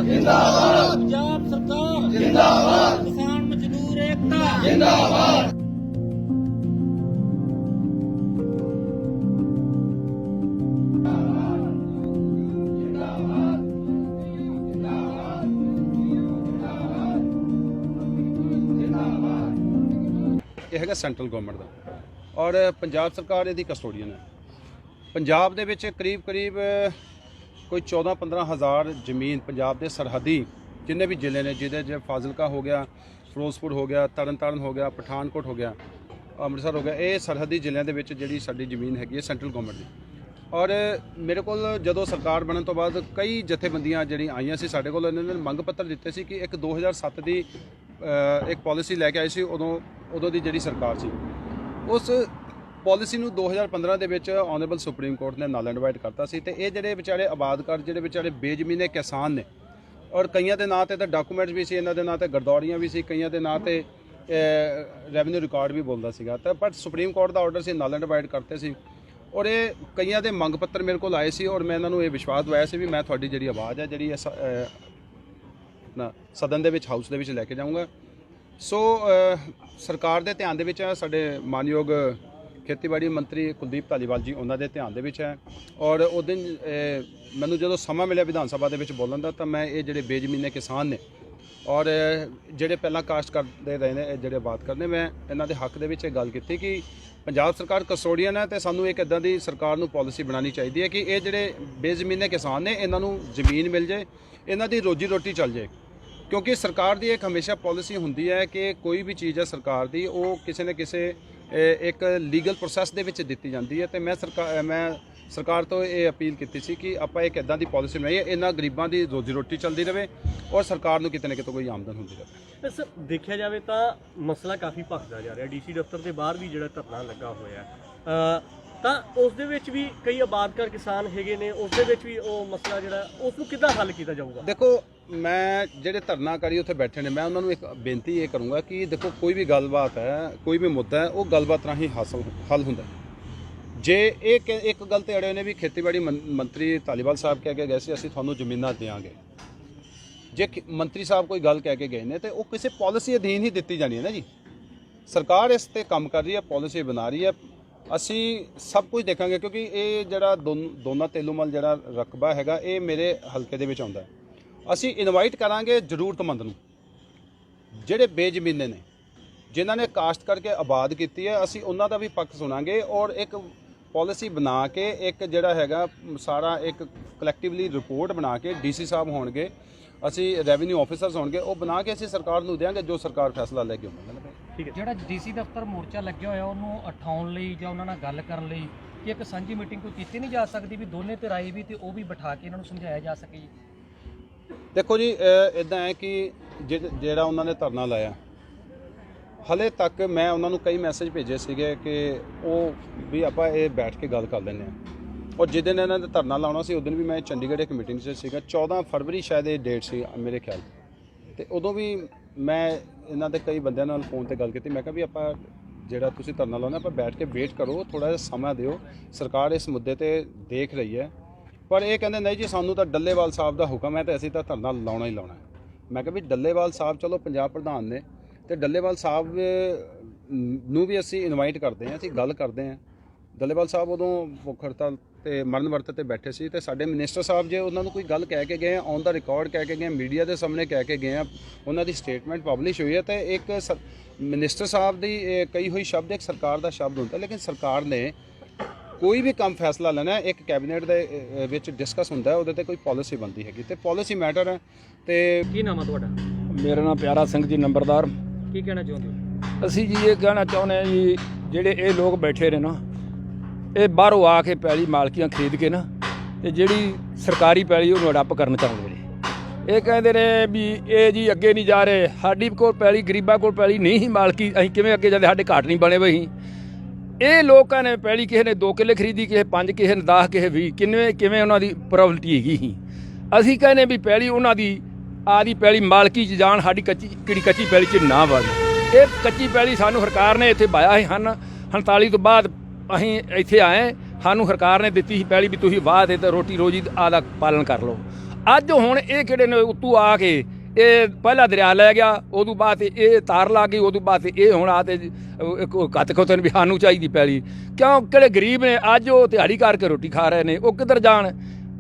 जिंदाबाद पंजाब सरकार जिंदाबाद किसान मजदूर एकता जिंदाबाद। ਇਹ ਹੈਗਾ ਸੈਂਟਰਲ ਗਵਰਨਮੈਂਟ ਦਾ ਔਰ ਪੰਜਾਬ ਸਰਕਾਰ ਇਹਦੀ ਕਸਟੋਡੀਅਨ ਹੈ। ਪੰਜਾਬ ਦੇ ਵਿੱਚ ਕਰੀਬ ਕੋਈ 14-15 ਹਜ਼ਾਰ ਜ਼ਮੀਨ ਪੰਜਾਬ ਦੇ ਸਰਹੱਦੀ ਜਿੰਨੇ ਵੀ ਜ਼ਿਲ੍ਹੇ ਨੇ, ਜਿਹਦੇ 'ਚ ਫਾਜ਼ਿਲਕਾ ਹੋ ਗਿਆ, ਫਿਰੋਜ਼ਪੁਰ ਹੋ ਗਿਆ, ਤਰਨਤਾਰਨ ਹੋ ਗਿਆ, ਪਠਾਨਕੋਟ ਹੋ ਗਿਆ, ਅੰਮ੍ਰਿਤਸਰ ਹੋ ਗਿਆ, ਇਹ ਸਰਹੱਦੀ ਜ਼ਿਲ੍ਹਿਆਂ ਦੇ ਵਿੱਚ ਜਿਹੜੀ ਸਾਡੀ ਜ਼ਮੀਨ ਹੈਗੀ ਹੈ ਸੈਂਟਰਲ ਗਵਰਨਮੈਂਟ ਦੀ। ਔਰ ਮੇਰੇ ਕੋਲ ਜਦੋਂ ਸਰਕਾਰ ਬਣਨ ਤੋਂ ਬਾਅਦ ਕਈ ਜਥੇਬੰਦੀਆਂ ਜਿਹੜੀਆਂ ਆਈਆਂ ਸੀ ਸਾਡੇ ਕੋਲ, ਇਹਨਾਂ ਨੇ ਮੰਗ ਪੱਤਰ ਦਿੱਤੇ ਸੀ ਕਿ ਇੱਕ 2007 ਦੀ ਇੱਕ ਪਾਲਿਸੀ ਲੈ ਕੇ ਆਈ ਸੀ ਉਦੋਂ ਦੀ ਜਿਹੜੀ ਸਰਕਾਰ ਸੀ। ਉਸ ਪਾਲਿਸੀ ਨੂੰ 2015 ਦੇ ਵਿੱਚ ਆਨਰੇਬਲ ਸੁਪਰੀਮ ਕੋਰਟ ਨੇ ਨਲ ਐਂਡ ਵਾਈਡ ਕਰਤਾ ਸੀ। ਤੇ ਇਹ ਜਿਹੜੇ ਵਿਚਾਰੇ ਆਬਾਦਕਾਰ, ਜਿਹੜੇ ਵਿਚਾਰੇ ਬੇਜ਼ਮੀਨੇ ਕਿਸਾਨ ਨੇ, ਔਰ ਕਈਆਂ ਦੇ ਨਾਂ ਤੇ ਤਾਂ ਡਾਕੂਮੈਂਟਸ ਵੀ ਸੀ, ਇਹਨਾਂ ਦੇ ਨਾਂ ਤੇ ਗਰਦੌਰੀਆਂ ਵੀ ਸੀ, ਕਈਆਂ ਦੇ ਨਾਂ ਤੇ ਰੈਵਨਿਊ ਰਿਕਾਰਡ ਵੀ ਬੋਲਦਾ ਸੀਗਾ। ਤਾਂ ਪਰ supreme court the order C, Nal and wide ਕਰਤੇ ਸੀ। ਔਰ ਇਹ ਕਈਆਂ ਦੇ ਮੰਗ ਪੱਤਰ ਮੇਰੇ ਕੋਲ ਆਏ ਸੀ ਔਰ ਮੈਂ ਇਹਨਾਂ ਨੂੰ ਇਹ ਵਿਸ਼ਵਾਸ ਦਵਾਇਆ ਸੀ ਵੀ ਮੈਂ ਤੁਹਾਡੀ ਜਿਹੜੀ ਆਵਾਜ਼ ਹੈ ਜਿਹੜੀ ਸਦਨ ਦੇ ਵਿੱਚ, ਹਾਊਸ ਦੇ ਵਿੱਚ ਲੈ ਕੇ ਜਾਊਂਗਾ। ਸੋ ਸਰਕਾਰ ਦੇ ਧਿਆਨ ਦੇ ਵਿੱਚ ਹੈ, ਸਾਡੇ ਮਾਨਯੋਗ ਖੇਤੀਬਾੜੀ ਮੰਤਰੀ ਕੁਲਦੀਪ ਧਾਲੀਵਾਲ ਜੀ ਉਹਨਾਂ ਦੇ ਧਿਆਨ ਦੇ ਵਿੱਚ ਹੈ। ਔਰ ਉਹ ਦਿਨ ਮੈਨੂੰ ਜਦੋਂ ਸਮਾਂ ਮਿਲਿਆ ਵਿਧਾਨ ਸਭਾ ਦੇ ਵਿੱਚ ਬੋਲਣ ਦਾ, ਤਾਂ ਮੈਂ ਇਹ ਜਿਹੜੇ ਬੇਜ਼ਮੀਨੇ ਕਿਸਾਨ ਨੇ ਔਰ ਜਿਹੜੇ ਪਹਿਲਾਂ ਕਾਸ਼ਤ ਕਰਦੇ ਰਹੇ ਨੇ, ਜਿਹੜੇ ਬਾਤ ਕਰਨੇ, ਮੈਂ ਇਹਨਾਂ ਦੇ ਹੱਕ ਦੇ ਵਿੱਚ ਇਹ ਗੱਲ ਕੀਤੀ ਕਿ ਪੰਜਾਬ ਸਰਕਾਰ ਕਸਟੋਡੀਅਨ ਹੈ ਤੇ ਸਾਨੂੰ ਇੱਕ ਇੱਦਾਂ ਦੀ ਸਰਕਾਰ ਨੂੰ ਪਾਲਿਸੀ ਬਣਾਉਣੀ ਚਾਹੀਦੀ ਹੈ ਕਿ ਇਹ ਜਿਹੜੇ ਬੇਜ਼ਮੀਨੇ ਕਿਸਾਨ ਨੇ ਇਹਨਾਂ ਨੂੰ ਜ਼ਮੀਨ ਮਿਲ ਜਾਏ, ਇਹਨਾਂ ਦੀ ਰੋਜੀ ਰੋਟੀ ਚੱਲ ਜਾਏ। ਕਿਉਂਕਿ ਸਰਕਾਰ ਦੀ ਇੱਕ ਹਮੇਸ਼ਾ ਪਾਲਿਸੀ ਹੁੰਦੀ ਹੈ ਕਿ ਕੋਈ ਵੀ ਚੀਜ਼ ਹੈ ਸਰਕਾਰ ਦੀ, ਉਹ ਕਿਸੇ ਨਾ ਕਿਸੇ ਇੱਕ ਲੀਗਲ ਪ੍ਰੋਸੈਸ ਦੇ ਵਿੱਚ ਦਿੱਤੀ ਜਾਂਦੀ ਹੈ। ਤੇ ਮੈਂ ਸਰਕਾਰ ਤੋਂ ਇਹ ਅਪੀਲ ਕੀਤੀ ਸੀ ਕਿ ਆਪਾਂ ਇੱਕ ਇੱਦਾਂ ਦੀ ਪਾਲਿਸੀ ਬਣਾਈਏ, ਇਹਨਾਂ ਗਰੀਬਾਂ ਦੀ ਰੋਜੀ ਰੋਟੀ ਚੱਲਦੀ ਰਹੇ ਔਰ ਸਰਕਾਰ ਨੂੰ ਕਿਤੇ ਨਾ ਕਿਤੇ ਕੋਈ ਆਮਦਨ ਹੁੰਦੀ ਰਹੇ। ਸਰ ਦੇਖਿਆ ਜਾਵੇ ਤਾਂ ਮਸਲਾ ਕਾਫੀ ਭਖਦਾ ਜਾ ਰਿਹਾ। ਡੀਸੀ ਦਫ਼ਤਰ ਦੇ ਬਾਹਰ ਵੀ ਜਿਹੜਾ ਧਰਨਾ ਲੱਗਾ ਹੋਇਆ ਤਾਂ ਉਸ ਦੇ ਵਿੱਚ ਵੀ ਕਈ ਆਬਾਦਕਾਰ ਕਿਸਾਨ ਹੈਗੇ ਨੇ, ਉਸ ਦੇ ਵਿੱਚ ਵੀ ਉਹ ਮਸਲਾ ਜਿਹੜਾ ਉਸ ਨੂੰ ਕਿੱਦਾਂ ਹੱਲ ਕੀਤਾ ਜਾਊਗਾ? ਦੇਖੋ, ਮੈਂ ਜਿਹੜੇ ਧਰਨਾਕਾਰੀ ਉੱਥੇ ਬੈਠੇ ਨੇ, ਮੈਂ ਉਹਨਾਂ ਨੂੰ ਇੱਕ ਬੇਨਤੀ ਇਹ ਕਰੂੰਗਾ ਕਿ ਦੇਖੋ, ਕੋਈ ਵੀ ਗੱਲਬਾਤ ਹੈ, ਕੋਈ ਵੀ ਮੁੱਦਾ ਹੈ, ਉਹ ਗੱਲਬਾਤ ਰਾਹੀਂ ਹੱਲ ਹੁੰਦਾ। ਜੇ ਇੱਕ ਗੱਲ ਤੇ ਅੜੇ ਨੇ ਵੀ ਖੇਤੀਬਾੜੀ ਮੰਤਰੀ ਧਾਲੀਵਾਲ ਸਾਹਿਬ ਕਹਿ ਕੇ ਗਏ ਸੀ ਅਸੀਂ ਤੁਹਾਨੂੰ ਜ਼ਮੀਨਾਂ ਦੇਵਾਂਗੇ, ਜੇ ਮੰਤਰੀ ਸਾਹਿਬ ਕੋਈ ਗੱਲ ਕਹਿ ਕੇ ਗਏ ਨੇ ਤੇ ਉਹ ਕਿਸੇ ਪਾਲਿਸੀ ਅਧੀਨ ਹੀ ਦਿੱਤੀ ਜਾਣੀ ਹੈ ਨਾ ਜੀ। ਸਰਕਾਰ ਇਸ ਤੇ ਕੰਮ ਕਰ ਰਹੀ ਹੈ, ਪਾਲਿਸੀ ਬਣਾ ਰਹੀ ਹੈ, ਅਸੀਂ ਸਭ ਕੁਝ ਦੇਖਾਂਗੇ। ਕਿਉਂਕਿ ਇਹ ਜਿਹੜਾ ਦੋਨਾ ਤੇਲੂਮਲ ਜਿਹੜਾ ਰਕਬਾ ਹੈਗਾ, ਇਹ ਮੇਰੇ ਹਲਕੇ ਦੇ ਵਿੱਚ ਆਉਂਦਾ ਹੈ। ਅਸੀਂ ਇਨਵਾਈਟ ਕਰਾਂਗੇ ਜ਼ਰੂਰਤਮੰਦ ਨੂੰ, ਜਿਹੜੇ ਬੇਜ਼ਮੀਨੇ ਨੇ, ਜਿਨ੍ਹਾਂ ਨੇ ਕਾਸ਼ਤ ਕਰਕੇ ਆਬਾਦ ਕੀਤੀ ਹੈ, ਅਸੀਂ ਉਹਨਾਂ ਦਾ ਵੀ ਪੱਖ ਸੁਣਾਂਗੇ ਔਰ ਇੱਕ ਪਾਲਿਸੀ ਬਣਾ ਕੇ, ਇੱਕ ਜਿਹੜਾ ਹੈਗਾ ਸਾਰਾ ਇੱਕ ਕਲੈਕਟਿਵਲੀ ਰਿਪੋਰਟ ਬਣਾ ਕੇ, ਡੀਸੀ ਸਾਹਿਬ ਹੋਣਗੇ, ਅਸੀਂ ਰੈਵਨਿਊ ਆਫੀਸਰਸ ਹੋਣਗੇ, ਉਹ ਬਣਾ ਕੇ ਅਸੀਂ ਸਰਕਾਰ ਨੂੰ ਦੇਵਾਂਗੇ ਜੋ ਸਰਕਾਰ ਫੈਸਲਾ ਲੈ ਕੇ ਆਉਂਦੀ ਹੈ। ਠੀਕ ਹੈ। ਜਿਹੜਾ ਡੀਸੀ ਦਫ਼ਤਰ ਮੋਰਚਾ ਲੱਗਿਆ ਹੋਇਆ, ਉਹਨੂੰ ਉਠਾਉਣ ਲਈ ਜਾਂ ਉਹਨਾਂ ਨਾਲ ਗੱਲ ਕਰਨ ਲਈ ਕਿ ਇੱਕ ਸਾਂਝੀ ਮੀਟਿੰਗ ਕੋਈ ਕੀਤੀ ਨਹੀਂ ਜਾ ਸਕਦੀ ਵੀ ਦੋਨੇ ਧਿਰ ਆਏ ਵੀ ਤੇ ਉਹ ਵੀ ਬਿਠਾ ਕੇ ਇਹਨਾਂ ਨੂੰ ਸਮਝਾਇਆ ਜਾ ਸਕੇ ਜੀ? ਦੇਖੋ ਜੀ, ਇੱਦਾਂ ਹੈ ਕਿ ਜਿਹੜਾ ਉਹਨਾਂ ਨੇ ਧਰਨਾ ਲਾਇਆ, ਹਲੇ ਤੱਕ ਮੈਂ ਉਹਨਾਂ ਨੂੰ ਕਈ ਮੈਸੇਜ ਭੇਜੇ ਸੀਗੇ ਕਿ ਉਹ ਵੀ ਆਪਾਂ ਇਹ ਬੈਠ ਕੇ ਗੱਲ ਕਰ ਲੈਂਦੇ ਹਾਂ। ਔਰ ਜਿਸ ਦਿਨ ਇਹਨਾਂ ਨੇ ਧਰਨਾ ਲਾਉਣਾ ਸੀ, ਉਸ ਦਿਨ ਵੀ ਮੈਂ ਚੰਡੀਗੜ੍ਹ ਇੱਕ ਮੀਟਿੰਗ 'ਚ ਸੀਗਾ। 14 ਫਰਵਰੀ ਸ਼ਾਇਦ ਇਹ ਡੇਟ ਸੀ ਮੇਰੇ ਖਿਆਲ, ਤੇ ਉਦੋਂ ਵੀ ਮੈਂ ਇਹਨਾਂ ਦੇ ਕਈ ਬੰਦਿਆਂ ਨਾਲ ਫੋਨ ਤੇ ਗੱਲ ਕੀਤੀ। ਮੈਂ ਕਿਹਾ ਵੀ ਆਪਾਂ ਜਿਹੜਾ ਤੁਸੀਂ ਧਰਨਾ ਲਾਉਣਾ, ਆਪਾਂ ਬੈਠ ਕੇ ਵੇਟ ਕਰੋ, ਥੋੜ੍ਹਾ ਜਿਹਾ ਸਮਾਂ ਦਿਓ, ਸਰਕਾਰ ਇਸ ਮੁੱਦੇ ਤੇ ਦੇਖ ਰਹੀ ਹੈ। ਪਰ ਇਹ ਕਹਿੰਦੇ ਨਹੀਂ ਜੀ, ਸਾਨੂੰ ਤਾਂ ਡੱਲੇਵਾਲ ਸਾਹਿਬ ਦਾ ਹੁਕਮ ਹੈ ਤੇ ਅਸੀਂ ਤਾਂ ਧਰਨਾ ਲਾਉਣਾ ਹੀ ਲਾਉਣਾ। ਮੈਂ ਕਿਹਾ ਵੀ ਡੱਲੇਵਾਲ ਸਾਹਿਬ ਚਲੋ ਪੰਜਾਬ ਪ੍ਰਧਾਨ ਨੇ, ਤੇ ਡੱਲੇਵਾਲ ਸਾਹਿਬ ਨੂੰ ਵੀ ਅਸੀਂ ਇਨਵਾਈਟ ਕਰਦੇ ਹਾਂ, ਅਸੀਂ ਗੱਲ ਕਰਦੇ ਹਾਂ। ਡੱਲੇਵਾਲ ਸਾਹਿਬ ਉਦੋਂ ਭੁੱਖ ਹੜਤਾਲ ਤੇ ਮਰਨ ਵਰਤ ਤੇ ਬੈਠੇ ਸੀ, ਤੇ ਸਾਡੇ ਮਿਨਿਸਟਰ ਸਾਹਿਬ ਜੇ ਉਹਨਾਂ ਨੂੰ ਕੋਈ ਗੱਲ ਕਹਿ ਕੇ ਗਏ, ਔਨ ਦਾ ਰਿਕਾਰਡ ਕਹਿ ਕੇ ਗਏ, ਮੀਡੀਆ ਦੇ ਸਾਹਮਣੇ ਕਹਿ ਕੇ ਗਏ ਆ, ਉਹਨਾਂ ਦੀ ਸਟੇਟਮੈਂਟ ਪਬਲਿਸ਼ ਹੋਈ ਹੈ। ਤੇ ਇੱਕ ਮਿਨਿਸਟਰ ਸਾਹਿਬ ਦੀ ਕਹੀ ਹੋਈ ਸ਼ਬਦ ਇੱਕ ਸਰਕਾਰ ਦਾ ਸ਼ਬਦ ਹੁੰਦਾ, ਲੇਕਿਨ ਸਰਕਾਰ ਨੇ ਕੋਈ ਵੀ ਕੰਮ ਫੈਸਲਾ ਲੈਣਾ ਇੱਕ ਕੈਬਨਿਟ ਦੇ ਵਿੱਚ ਡਿਸਕਸ ਹੁੰਦਾ, ਉਹਦੇ ਤੇ ਕੋਈ ਪਾਲਿਸੀ ਬਣਦੀ ਹੈਗੀ, ਤੇ ਪਾਲਿਸੀ ਮੈਟਰ ਹੈ। ਤੇ ਕੀ ਨਾਮ ਹੈ ਤੁਹਾਡਾ? ਮੇਰਾ ਨਾਮ ਪਿਆਰਾ ਸਿੰਘ ਜੀ, ਨੰਬਰਦਾਰ। ਕੀ ਕਹਿਣਾ ਚਾਹੁੰਦੇ ਹੋ? ਅਸੀਂ ਜੀ ਇਹ ਕਹਿਣਾ ਚਾਹੁੰਦੇ ਹਾਂ ਜੀ, ਜਿਹੜੇ ਇਹ ਲੋਕ ਬੈਠੇ ਨੇ ਨਾ, ਇਹ ਬਾਹਰੋਂ ਆ ਕੇ ਪੈਲੀ ਮਾਲਕੀਆਂ ਖਰੀਦ ਕੇ ਨਾ, ਤੇ ਜਿਹੜੀ ਸਰਕਾਰੀ ਪੈਲੀ ਉਹਨੂੰ ਅਡੱਪ ਕਰਨ ਚਾਹੁੰਦੇ ਨੇ। ਇਹ ਕਹਿੰਦੇ ਨੇ ਵੀ ਇਹ ਜੀ ਅੱਗੇ ਨਹੀਂ ਜਾ ਰਹੇ, ਸਾਡੀ ਕੋਲ ਪੈਲੀ, ਗਰੀਬਾਂ ਕੋਲ ਪੈਲੀ ਨਹੀਂ ਹੀ ਮਾਲਕੀ, ਅਸੀਂ ਕਿਵੇਂ ਅੱਗੇ ਜਾਂਦੇ, ਸਾਡੇ ਘਾਟ ਨਹੀਂ ਬਣੇ ਬਈ। ਇਹ ਲੋਕਾਂ ਨੇ ਪੈਲੀ, ਕਿਸੇ ਨੇ 2 ਕਿੱਲੇ ਖਰੀਦੀ, ਕਿਸੇ 5, ਕਿਸੇ ਨੇ 10, ਕਿਸੇ 20, ਕਿਵੇਂ ਉਹਨਾਂ ਦੀ ਪ੍ਰੋਬਲਟੀ ਹੈਗੀ ਸੀ। ਅਸੀਂ ਕਹਿੰਦੇ ਵੀ ਪੈਲੀ ਉਹਨਾਂ ਦੀ ਆਦੀ ਪੈਲੀ ਮਾਲਕੀ 'ਚ ਜਾਣ, ਸਾਡੀ ਕੱਚੀ ਪੈਲੀ 'ਚ ਨਾ ਵੜਨ। ਇਹ ਕੱਚੀ ਪੈਲੀ ਸਾਨੂੰ ਸਰਕਾਰ ਨੇ ਇੱਥੇ ਵਾਇਆ ਸੀ ਹਨ 47 ਤੋਂ ਬਾਅਦ ਅਸੀਂ ਇੱਥੇ ਆਏ, ਸਾਨੂੰ ਸਰਕਾਰ ਨੇ ਦਿੱਤੀ ਸੀ ਪੈਲੀ ਵੀ ਤੁਸੀਂ ਵਾਹ ਦੇ ਤੇ ਰੋਟੀ ਰੋਜੀ ਆਦਾ ਪਾਲਣ ਕਰ ਲਓ। ਅੱਜ ਹੁਣ ਇਹ ਕਿਹੜੇ ਨੇ ਉੱਤੋਂ ਆ ਕੇ ਇਹ ਪਹਿਲਾ ਦਰਿਆ ਲੈ ਗਿਆ, ਉਦੋਂ ਬਾਅਦ ਇਹ ਤਾਰ ਲਾ ਗਈ, ਉਦੋਂ ਬਾਅਦ ਇਹ ਹੁਣ ਆ ਤੇ ਕੱਤ ਖੋਤਨ ਵੀ ਸਾਨੂੰ ਚਾਹੀਦੀ ਪੈਲੀ। ਕਿਉਂ ਕਿਹੜੇ ਗਰੀਬ ਨੇ ਅੱਜ ਉਹ ਦਿਹਾੜੀ ਕਰਕੇ ਰੋਟੀ ਖਾ ਰਹੇ ਨੇ, ਉਹ ਕਿੱਧਰ ਜਾਣ?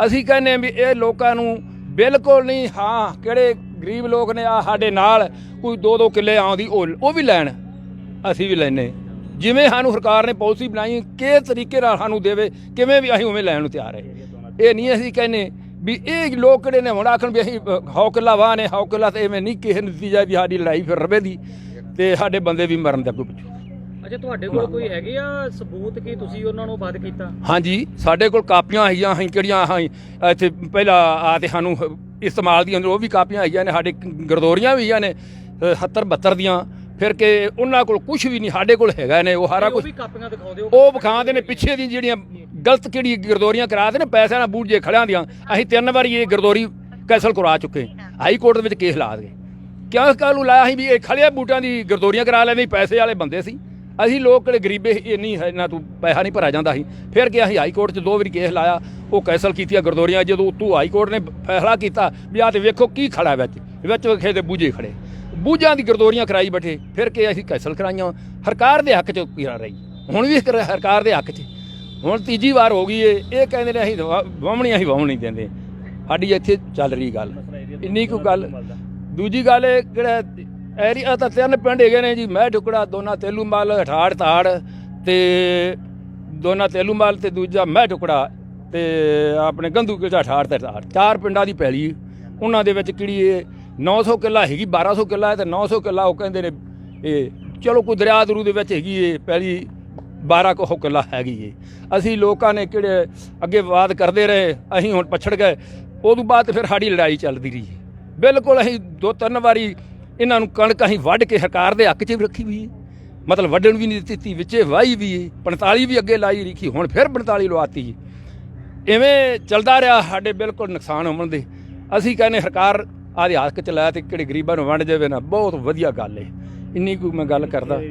ਅਸੀਂ ਕਹਿੰਦੇ ਹਾਂ ਵੀ ਇਹ ਲੋਕਾਂ ਨੂੰ ਬਿਲਕੁਲ ਨਹੀਂ। ਹਾਂ, ਕਿਹੜੇ ਗਰੀਬ ਲੋਕ ਨੇ ਆ ਸਾਡੇ ਨਾਲ ਕੋਈ 2-2 ਕਿੱਲੇ ਆਉਂਦੀ ਉਹ ਵੀ ਲੈਣ, ਅਸੀਂ ਵੀ ਲੈਨੇ। ਜਿਵੇਂ ਸਾਨੂੰ ਸਰਕਾਰ ਨੇ ਪਾਲਿਸੀ ਬਣਾਈ ਕਿਸ ਤਰੀਕੇ ਨਾਲ ਸਾਨੂੰ ਦੇਵੇ, ਕਿਵੇਂ ਵੀ ਅਸੀਂ ਉਵੇਂ ਲੈਣ ਨੂੰ ਤਿਆਰ ਹੈ। ਇਹ ਨਹੀਂ ਅਸੀਂ ਕਹਿੰਦੇ ਵੀ ਇਹ ਲੋਕ ਕਿਹੜੇ ਨੇ ਹੁਣ ਆਖਣ ਵੀ ਅਸੀਂ 100 ਕਿੱਲਾ ਵਾਹ ਨੇ 100 ਕਿੱਲਾ, ਤੇ ਐਵੇਂ ਨਹੀਂ ਕਿਸੇ ਨਤੀਜਾ ਵੀ ਸਾਡੀ ਲੜਾਈ ਫਿਰ ਰਵੇ ਦੀ ਤੇ ਸਾਡੇ ਬੰਦੇ ਵੀ ਮਰਨ ਦਾ ਕੋਈ ਪੁੱਛੋ। ਅੱਛਾ, ਤੁਹਾਡੇ ਕੋਲ ਕੋਈ ਹੈਗੇ ਆ ਸਬੂਤ ਕਿ ਤੁਸੀਂ ਉਹਨਾਂ ਨੂੰ ਵਾਅਦਾ ਕੀਤਾ? ਹਾਂਜੀ, ਸਾਡੇ ਕੋਲ ਕਾਪੀਆਂ ਆਈਆਂ ਅਸੀਂ ਕਿਹੜੀਆਂ ਅਸੀਂ ਇੱਥੇ ਪਹਿਲਾਂ ਆ ਤੇ ਸਾਨੂੰ ਇਸਤੇਮਾਲ ਦੀਆਂ ਉਹ ਵੀ ਕਾਪੀਆਂ ਆਈਆਂ ਨੇ, ਸਾਡੇ ਗਰਦੋਰੀਆਂ ਵੀ ਆਈਆਂ ਨੇ 70-72 ਦੀਆਂ। ਫਿਰ ਕਿ ਉਹਨਾਂ ਕੋਲ ਕੁਝ ਵੀ ਨਹੀਂ, ਸਾਡੇ ਕੋਲ ਹੈਗਾ ਨੇ ਉਹ ਸਾਰਾ ਕੁਝ। ਵੀ ਕਾਪੀਆਂ ਦਿਖਾਉਂਦੇ ਹੋ? ਉਹ ਵਿਖਾਉਂਦੇ ਨੇ ਪਿੱਛੇ ਦੀ ਜਿਹੜੀਆਂ ਗਲਤ ਕਿਹੜੀ ਗਰਦੋਰੀਆਂ ਕਰਾਦੇ ਨੇ ਪੈਸਿਆਂ ਨਾਲ ਬੂਝ ਜੇ ਖੜਿਆਂ ਦੀਆਂ। ਅਸੀਂ 3 ਵਾਰੀ ਇਹ ਗਰਦੋਰੀ ਕੈਂਸਲ ਕਰਵਾ ਚੁੱਕੇ, ਹਾਈ ਕੋਰਟ ਦੇ ਵਿੱਚ ਕੇਸ ਲਾ ਗਏ। ਕਿਉਂ ਕੱਲ੍ਹ ਨੂੰ ਲਾਇਆ ਸੀ ਵੀ ਇਹ ਖੜਿਆ ਬੂਟਾਂ ਦੀ ਗਰਦੋਰੀਆਂ ਕਰਾ ਲੈਂਦੇ, ਪੈਸੇ ਵਾਲੇ ਬੰਦੇ ਸੀ ਅਸੀਂ ਲੋਕ, ਕਿਹੜੇ ਗਰੀਬੇ ਇੰਨੀ ਇਹਨਾਂ ਤੋਂ ਪੈਸਾ ਨਹੀਂ ਭਰਿਆ ਜਾਂਦਾ ਸੀ। ਫਿਰ ਕਿ ਅਸੀਂ ਹਾਈ ਕੋਰਟ 'ਚ 2 ਵਾਰੀ ਕੇਸ ਲਾਇਆ, ਉਹ ਕੈਂਸਲ ਕੀਤੀਆਂ ਗਰਦੋਰੀਆਂ। ਜਦੋਂ ਉੱਤੋਂ ਹਾਈ ਕੋਰਟ ਨੇ ਫੈਸਲਾ ਕੀਤਾ ਵੀ ਆ ਤੇ ਵੇਖੋ ਕੀ ਖੜਾ ਵਿੱਚ ਵੇਖੇ ਦੇ ਬੂਝੇ ਖੜੇ, ਬੂਝਾਂ ਦੀ ਗਰਦੋਰੀਆਂ ਕਰਾਈ ਬੈਠੇ। ਫਿਰ ਕਿ ਅਸੀਂ ਕੈਂਸਲ ਕਰਾਈਆਂ। ਸਰਕਾਰ ਦੇ ਹੱਕ 'ਚ ਕਰਾ ਰਹੀ, ਹੁਣ ਵੀ ਸਰਕਾਰ ਦੇ ਹੱਕ 'ਚ। ਹੁਣ ਤੀਜੀ ਵਾਰ ਹੋ ਗਈ ਇਹ ਕਹਿੰਦੇ ਨੇ ਅਸੀਂ ਵਾਹਮਣੀ, ਅਸੀਂ ਵਾਹਣ ਨਹੀਂ ਦਿੰਦੇ। ਸਾਡੀ ਇੱਥੇ ਚੱਲ ਰਹੀ ਗੱਲ ਇੰਨੀ ਕੁ ਗੱਲ। ਦੂਜੀ ਗੱਲ ਇਹ ਕਿਹੜਾ ਏਰੀਆ ਤਾਂ 3 ਪਿੰਡ ਹੈਗੇ ਨੇ ਜੀ, ਮੈਂ ਢੁਕੜਾ, ਦੋਨਾ ਤੇਲੂਮਲ, ਹਠਾੜ ਤਾੜ ਤੇ ਦੋਨਾ ਤੇਲੂਮਲ ਤੇ ਦੂਜਾ ਮੈਂ ਢੁਕੜਾ ਤੇ ਆਪਣੇ ਗੰਦੂ ਕਿਲ੍ਹਾ ਹਠਾੜ ਤੇ ਤਾੜ। 4 ਪਿੰਡਾਂ ਦੀ ਪੈਲੀ, ਉਹਨਾਂ ਦੇ ਵਿੱਚ ਕਿਹੜੀ ਇਹ 900 ਕਿੱਲਾ ਹੈਗੀ, 1200 ਕਿੱਲਾ ਹੈ ਤੇ 900 ਕਿੱਲਾ ਉਹ ਕਹਿੰਦੇ ਨੇ ਇਹ ਚਲੋ ਕੋਈ ਦਰਿਆ ਦਰੂ ਦੇ ਵਿੱਚ ਹੈਗੀ ਇਹ ਪੈਲੀ 1200 ਕਿੱਲਾ ਹੈਗੀ ਏ। ਅਸੀਂ ਲੋਕਾਂ ਨੇ ਕਿਹੜੇ ਅੱਗੇ ਵਾਦ ਕਰਦੇ ਰਹੇ, ਅਸੀਂ ਹੁਣ ਪਛੜ ਗਏ। ਉਦੋਂ ਬਾਅਦ ਫਿਰ ਸਾਡੀ ਲੜਾਈ ਚੱਲਦੀ ਰਹੀ। ਬਿਲਕੁਲ ਅਸੀਂ 2-3 ਵਾਰੀ ਇਹਨਾਂ ਨੂੰ ਕਣਕ ਅਸੀਂ ਵੱਢ ਕੇ ਸਰਕਾਰ ਦੇ ਹੱਕ 'ਚ ਵੀ ਰੱਖੀ ਹੋਈ ਹੈ, ਮਤਲਬ ਵੱਢਣ ਵੀ ਨਹੀਂ ਦਿੱਤੀ, ਵਿੱਚੇ ਵਾਹੀ ਵੀ ਹੈ। 45 ਵੀ ਅੱਗੇ ਲਾਈ ਰੱਖੀ, ਹੁਣ ਫਿਰ 45 ਲਵਾਤੀ। ਇਵੇਂ ਚੱਲਦਾ ਰਿਹਾ, ਸਾਡੇ ਬਿਲਕੁਲ ਨੁਕਸਾਨ ਹੋਣ ਦੇ। ਅਸੀਂ ਕਹਿੰਦੇ ਸਰਕਾਰ ਆਦੇ ਹੱਕ 'ਚ ਲੈ ਤੇ ਕਿਹੜੇ ਗਰੀਬਾਂ ਨੂੰ ਵੰਡ ਜਾਵੇ ਨਾ, ਬਹੁਤ ਵਧੀਆ ਗੱਲ ਹੈ। ਇੰਨੀ ਕੋਈ ਮੈਂ ਗੱਲ ਕਰਦਾ।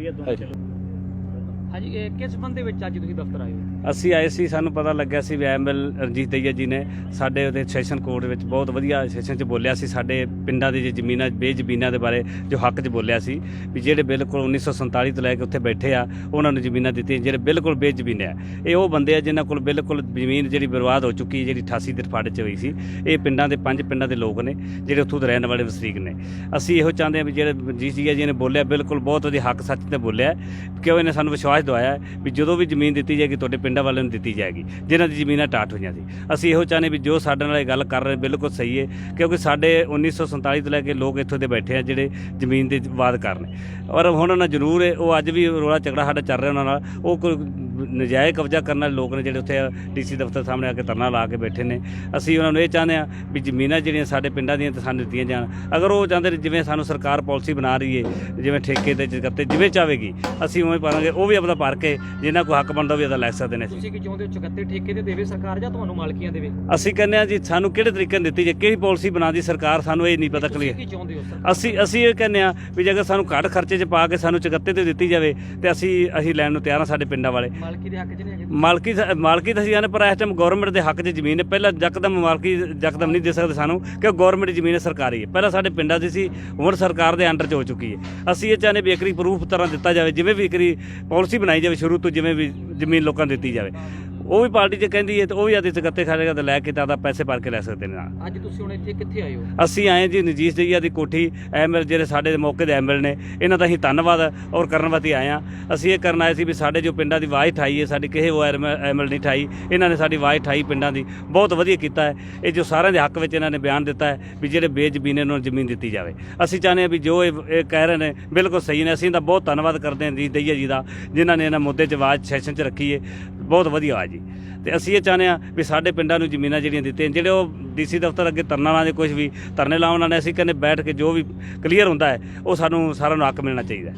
ਹਾਂਜੀ, ਇਹ ਕਿਸ ਸੰਬੰਧ ਦੇ ਵਿੱਚ ਅੱਜ ਤੁਸੀਂ ਦਫ਼ਤਰ ਆਏ ਹੋ? ਅਸੀਂ ਆਏ ਸੀ, ਸਾਨੂੰ ਪਤਾ ਲੱਗਿਆ ਸੀ ਵੀ ਐਮਐਲ ਰਣਜੀਤ ਦਈਆ ਜੀ ਨੇ ਸਾਡੇ ਉਹਦੇ ਸੈਸ਼ਨ ਕੋਰਟ ਦੇ ਵਿੱਚ ਬਹੁਤ ਵਧੀਆ ਸੈਸ਼ਨ 'ਚ ਬੋਲਿਆ ਸੀ। ਸਾਡੇ ਪਿੰਡਾਂ ਦੀ ਜ਼ਮੀਨਾਂ ਬੇਜ਼ਮੀਨਾਂ ਦੇ ਬਾਰੇ ਜੋ ਹੱਕ 'ਚ ਬੋਲਿਆ ਸੀ ਵੀ ਜਿਹੜੇ ਬਿਲਕੁਲ 1947 ਤੋਂ ਲੈ ਕੇ ਉੱਥੇ ਬੈਠੇ ਆ ਉਹਨਾਂ ਨੂੰ ਜ਼ਮੀਨਾਂ ਦਿੱਤੀਆਂ, ਜਿਹੜੇ ਬਿਲਕੁਲ ਬੇਜ਼ਮੀਨ ਆ। ਇਹ ਉਹ ਬੰਦੇ ਆ ਜਿਨ੍ਹਾਂ ਕੋਲ ਬਿਲਕੁਲ ਜ਼ਮੀਨ ਜਿਹੜੀ ਬਰਬਾਦ ਹੋ ਚੁੱਕੀ, ਜਿਹੜੀ 88 ਦੇ ਫੜ 'ਚ ਹੋਈ ਸੀ। ਇਹ ਪਿੰਡਾਂ ਦੇ 5 ਪਿੰਡਾਂ ਦੇ ਲੋਕ ਨੇ ਜਿਹੜੇ ਉੱਥੋਂ ਦੇ ਰਹਿਣ ਵਾਲੇ ਵਸਨੀਕ ਨੇ। ਅਸੀਂ ਇਹੋ ਚਾਹੁੰਦੇ ਹਾਂ ਵੀ ਜਿਹੜੇ ਰਣਜੀਤ ਦਈਆ ਜੀ ਨੇ ਬੋਲਿਆ ਬਿਲਕੁਲ ਬਹੁਤ ਵਧੀਆ ਹੱਕ ਸੱਚ ਤੇ ਬੋਲਿਆ, ਕਿਉਂ ਇਹਨੇ ਸਾਨੂੰ ਵਿਸ਼ਵਾਸ ਦਵਾਇਆ ਵੀ ਜਦੋਂ ਵੀ ਜ਼ਮੀਨ ਦਿੱਤੀ ਜਾਏਗੀ ਤੁਹਾਡੇ ਪਿੰਡਾਂ ਵਾਲਿਆਂ ਨੂੰ ਦਿੱਤੀ ਜਾਏਗੀ ਜਿਨ੍ਹਾਂ ਦੀ ਜ਼ਮੀਨਾਂ ਟਾਟ ਹੋਈਆਂ ਸੀ। ਅਸੀਂ ਇਹੋ ਚਾਹੁੰਦੇ ਵੀ ਜੋ ਸਾਡੇ ਨਾਲ ਇਹ ਗੱਲ ਕਰ ਰਹੇ ਬਿਲਕੁਲ ਸਹੀ ਹੈ, ਕਿਉਂਕਿ ਸਾਡੇ 1947 ਤੋਂ ਲੈ ਕੇ ਲੋਕ ਇੱਥੋਂ ਦੇ ਬੈਠੇ ਆ ਜਿਹੜੇ ਜ਼ਮੀਨ ਦੇ ਵਾਦ ਕਰਨ। ਔਰ ਹੁਣ ਉਹਨਾਂ ਜ਼ਰੂਰ ਉਹ ਅੱਜ ਵੀ ਰੌਲਾ ਝਗੜਾ ਸਾਡਾ ਚੱਲ ਰਿਹਾ ਉਹਨਾਂ ਨਾਲ। ਉਹ ਕੋਈ ਨਜਾਇਜ਼ ਕਬਜ਼ਾ ਕਰਨ ਵਾਲੇ ਲੋਕ ਨੇ ਜਿਹੜੇ ਉੱਥੇ ਡੀਸੀ ਦਫ਼ਤਰ ਸਾਹਮਣੇ ਆ ਕੇ ਧਰਨਾ ਲਾ ਕੇ ਬੈਠੇ ਨੇ। ਅਸੀਂ ਉਹਨਾਂ ਨੂੰ ਇਹ ਚਾਹੁੰਦੇ ਹਾਂ ਵੀ ਜ਼ਮੀਨਾਂ ਜਿਹੜੀਆਂ ਸਾਡੇ ਪਿੰਡਾਂ ਦੀਆਂ ਸਾਨੂੰ ਦਿੱਤੀਆਂ ਜਾਣ। ਅਗਰ ਉਹ ਚਾਹੁੰਦੇ ਨੇ ਜਿਵੇਂ ਸਾਨੂੰ ਸਰਕਾਰ ਪਾਲਿਸੀ ਬਣਾ ਰਹੀ ਹੈ, ਜਿਵੇਂ ਠੇਕੇ ਤੇ ਚੁਕੱਤੇ ਜਿਵੇਂ ਚਾਹੇਗੀ ਅਸੀਂ ਉਵੇਂ ਪਾਵਾਂਗੇ। ਉਹ ਵੀ ਆਪਣਾ ਭਰ ਕੇ ਜਿਨ੍ਹਾਂ ਕੋਈ ਹੱਕ ਬਣਦਾ ਵੀ ਅਦਾ ਲੈ ਸਕਦੇ ਨੇ। ਤੁਸੀਂ ਕੀ ਚਾਹੁੰਦੇ ਹੋ, ਚੁਕੱਤੇ ਠੇਕੇ ਤੇ ਦੇਵੇ ਸਰਕਾਰ ਜਾਂ ਤੁਹਾਨੂੰ ਮਾਲਕੀਆਂ ਦੇਵੇ? ਅਸੀਂ ਕਹਿੰਦੇ ਹਾਂ ਜੀ ਸਾਨੂੰ ਕਿਹੜੇ ਤਰੀਕੇ ਨਾਲ ਦਿੱਤੀ ਜਾਏ, ਕਿਹੜੀ ਪਾਲਿਸੀ ਬਣਾਉਂਦੀ ਸਰਕਾਰ, ਸਾਨੂੰ ਇਹ ਨਹੀਂ ਪਤਾ ਤੁਸੀਂ ਕਲੀਅਰ। ਕੀ ਚਾਹੁੰਦੇ ਹੋ ਸਰ? ਅਸੀਂ ਇਹ ਕਹਿੰਦੇ ਹਾਂ ਵੀ ਜੇਕਰ ਸਾਨੂੰ ਘੱਟ ਖਰਚੇ 'ਚ ਪਾ ਕੇ ਸਾਨੂੰ ਚੁਕੱਤੇ ਤੇ ਦਿੱਤੀ ਜਾਵੇ ਤੇ ਅਸੀਂ ਲੈਣ ਨੂੰ ਤਿਆਰ ਹਾਂ। ਸਾਡੇ ਪਿੰਡਾਂ ਵਾਲੇ ਮਾਲਕੀ ਦੇ ਹੱਕ 'ਚ ਨਹੀਂ ਹੈਗੇ? ਮਾਲਕੀ ਤਾਂ ਅਸੀਂ ਆਨੇ, ਪਰ ਇਸ ਟਾਈਮ ਗਵਰਨਮੈਂਟ ਦੇ ਹੱਕ 'ਚ ਜ਼ਮੀਨ ਹੈ। ਪਹਿਲਾਂ ਯਕਦਮ ਨਹੀਂ ਦੇ ਸਕਦੇ ਸਾਨੂੰ, ਕਿਉਂਕਿ ਗਵਰਨਮੈਂਟ ਜ਼ਮੀਨ ਸਰਕਾਰੀ ਹੈ। ਪਹਿਲਾਂ ਸਾਡੇ ਪਿੰਡਾਂ ਦੀ ਸੀ, ਹੁਣ ਸਰਕਾਰ ਦੇ ਅੰਡਰ 'ਚ ਹੋ ਚੁੱਕੀ ਹੈ। ਅਸੀਂ ਇਹ ਚਾਹੁੰਦੇ ਵੀ ਇੱਕ ਵਾਰੀ ਪ੍ਰੂਫ ਤਰ੍ਹਾਂ ਦਿੱਤਾ ਜਾਵੇ, ਜਿਵੇਂ ਵੀ ਇੱਕ ਵਾਰੀ ਪਾਲਿਸੀ ਬਣਾਈ ਜਾਵੇ ਸ਼ੁਰੂ ਤੋਂ, ਜਿਵੇਂ ਵੀ ਜ਼ਮੀਨ ਲੋਕਾਂ ਨੂੰ ਦਿੱਤੀ ਜਾਵੇ। ਉਹ ਵੀ ਪਾਰਟੀ 'ਚ ਕਹਿੰਦੀ ਹੈ ਤੇ ਉਹ ਵੀ ਆਦੇ ਚੁਕੱਤੇ ਖਾਲੇਗਾ ਤੇ ਲੈ ਕੇ ਤਾਂ ਆਪਦਾ ਪੈਸੇ ਭਰ ਕੇ ਲੈ ਸਕਦੇ ਨੇ। ਅੱਜ ਤੁਸੀਂ ਹੁਣ ਇੱਥੇ ਕਿੱਥੇ ਆਏ ਹੋ? ਅਸੀਂ ਆਏ ਜੀ ਰਣਜੀਤ ਦਈਆ ਦੀ ਕੋਠੀ, ਐਮਐਲ ਜਿਹੜੇ ਸਾਡੇ ਦੇ ਮੌਕੇ ਦੇ ਐਮਐਲ ਨੇ, ਇਹਨਾਂ ਦਾ ਅਸੀਂ ਧੰਨਵਾਦ ਔਰ ਕਰਨ ਵਾਸਤੇ ਆਏ ਹਾਂ। ਅਸੀਂ ਇਹ ਕਰਨ ਆਏ ਸੀ ਵੀ ਸਾਡੇ ਜੋ ਪਿੰਡਾਂ ਦੀ ਆਵਾਜ਼ ਉਠਾਈ ਹੈ, ਸਾਡੀ ਕਿਸੇ ਉਹ ਐਮਐਲ ਨਹੀਂ ਉਠਾਈ, ਇਹਨਾਂ ਨੇ ਸਾਡੀ ਆਵਾਜ਼ ਉਠਾਈ ਪਿੰਡਾਂ ਦੀ, ਬਹੁਤ ਵਧੀਆ ਕੀਤਾ ਹੈ। ਇਹ ਜੋ ਸਾਰਿਆਂ ਦੇ ਹੱਕ ਵਿੱਚ ਇਹਨਾਂ ਨੇ ਬਿਆਨ ਦਿੱਤਾ ਹੈ ਵੀ ਜਿਹੜੇ ਬੇਜ਼ਮੀਨ ਉਹਨਾਂ ਨੂੰ ਜ਼ਮੀਨ ਦਿੱਤੀ ਜਾਵੇ। ਅਸੀਂ ਚਾਹੁੰਦੇ ਹਾਂ ਵੀ ਜੋ ਇਹ ਕਹਿ ਰਹੇ ਨੇ ਬਿਲਕੁਲ ਸਹੀ ਨੇ। ਅਸੀਂ ਇਹਦਾ ਬਹੁਤ ਧੰਨਵਾਦ ਕਰਦੇ ਹਾਂ ਰਣਜੀਤ ਦਈਆ ਜੀ ਦਾ, ਜਿਨ੍ਹਾਂ ਨੇ ਇਹਨਾਂ ਮੁੱਦੇ 'ਚ ਆਵਾਜ਼ ਸੈਸ਼ਨ 'ਚ ਰੱਖੀ ਹੈ। ਬਹੁਤ ਵਧੀਆ ਆਵਾਜ਼ ਜੀ। ਤੇ ਅਸੀਂ ਇਹ ਚਾਹੁੰਦੇ ਹਾਂ ਵੀ ਸਾਡੇ ਪਿੰਡਾਂ ਨੂੰ ਜ਼ਮੀਨਾਂ ਜਿਹੜੀਆਂ ਦਿੱਤੀਆਂ, ਜਿਹੜੇ ਉਹ ਡੀਸੀ ਦਫ਼ਤਰ ਅੱਗੇ ਧਰਨਾ ਲਾਉਂਦੇ, ਕੁਝ ਵੀ ਧਰਨੇ ਲਾਉਣ ਵਾਲੇ, ਅਸੀਂ ਕਹਿੰਦੇ ਬੈਠ ਕੇ ਜੋ ਵੀ ਕਲੀਅਰ ਹੁੰਦਾ ਹੈ ਉਹ ਸਾਨੂੰ ਸਾਰਿਆਂ ਨੂੰ ਹੱਕ ਮਿਲਣਾ ਚਾਹੀਦਾ ਹੈ।